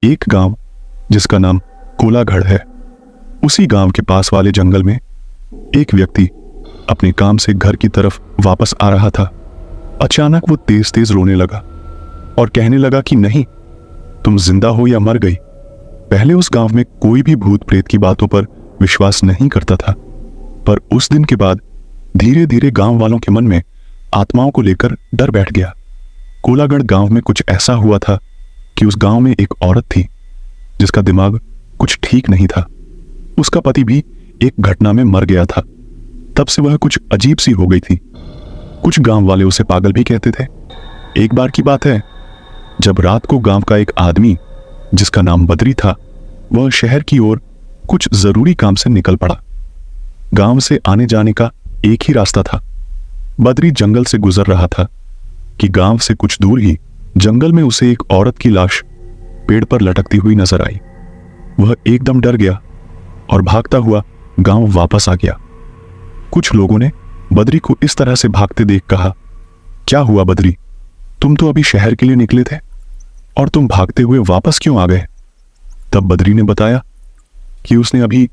एक गांव जिसका नाम कोलागढ़ है, उसी गांव के पास वाले जंगल में एक व्यक्ति अपने काम से घर की तरफ वापस आ रहा था। अचानक वो तेज तेज रोने लगा और कहने लगा कि नहीं, तुम जिंदा हो या मर गई। पहले उस गांव में कोई भी भूत प्रेत की बातों पर विश्वास नहीं करता था, पर उस दिन के बाद धीरे धीरे गांव वालों के मन में आत्माओं को लेकर डर बैठ गया। कोलागढ़ गांव में कुछ ऐसा हुआ था कि उस गांव में एक औरत थी जिसका दिमाग कुछ ठीक नहीं था। उसका पति भी एक घटना में मर गया था। तब से वह कुछ अजीब सी हो गई थी। कुछ गांव वाले उसे पागल भी कहते थे। एक बार की बात है, जब रात को गांव का एक आदमी जिसका नाम बद्री था, वह शहर की ओर कुछ जरूरी काम से निकल पड़ा। गांव से आने जाने का एक ही रास्ता था। बद्री जंगल से गुजर रहा था कि गांव से कुछ दूर ही जंगल में उसे एक औरत की लाश पेड़ पर लटकती हुई नजर आई। वह एकदम डर गया और भागता हुआ गांव वापस आ गया। कुछ लोगों ने बद्री को इस तरह से भागते देख कहा, क्या हुआ बद्री, तुम तो अभी शहर के लिए निकले थे और तुम भागते हुए वापस क्यों आ गए? तब बद्री ने बताया कि उसने अभी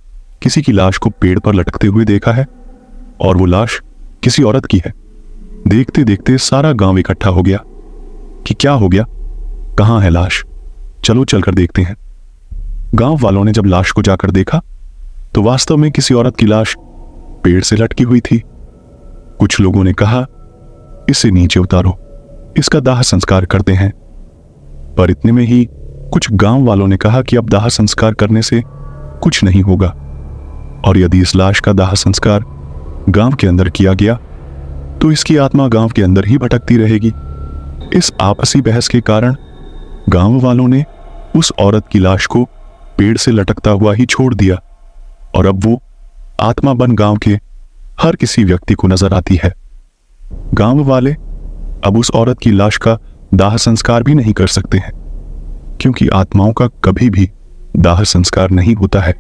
किसी की लाश को पेड़ पर लटकते हुए देखा है और वो लाश किसी औरत की है। देखते देखते सारा गांव इकट्ठा हो गया कि क्या हो गया, कहां है लाश, चलो चलकर देखते हैं। गांव वालों ने जब लाश को जाकर देखा तो वास्तव में किसी औरत की लाश पेड़ से लटकी हुई थी। कुछ लोगों ने कहा, इसे नीचे उतारो, इसका दाह संस्कार करते हैं। पर इतने में ही कुछ गांव वालों ने कहा कि अब दाह संस्कार करने से कुछ नहीं होगा, और यदि इस लाश का दाह संस्कार गांव के अंदर किया गया तो इसकी आत्मा गांव के अंदर ही भटकती रहेगी। इस आपसी बहस के कारण गांव वालों ने उस औरत की लाश को पेड़ से लटकता हुआ ही छोड़ दिया, और अब वो आत्मा बन गांव के हर किसी व्यक्ति को नजर आती है। गांव वाले अब उस औरत की लाश का दाह संस्कार भी नहीं कर सकते हैं, क्योंकि आत्माओं का कभी भी दाह संस्कार नहीं होता है।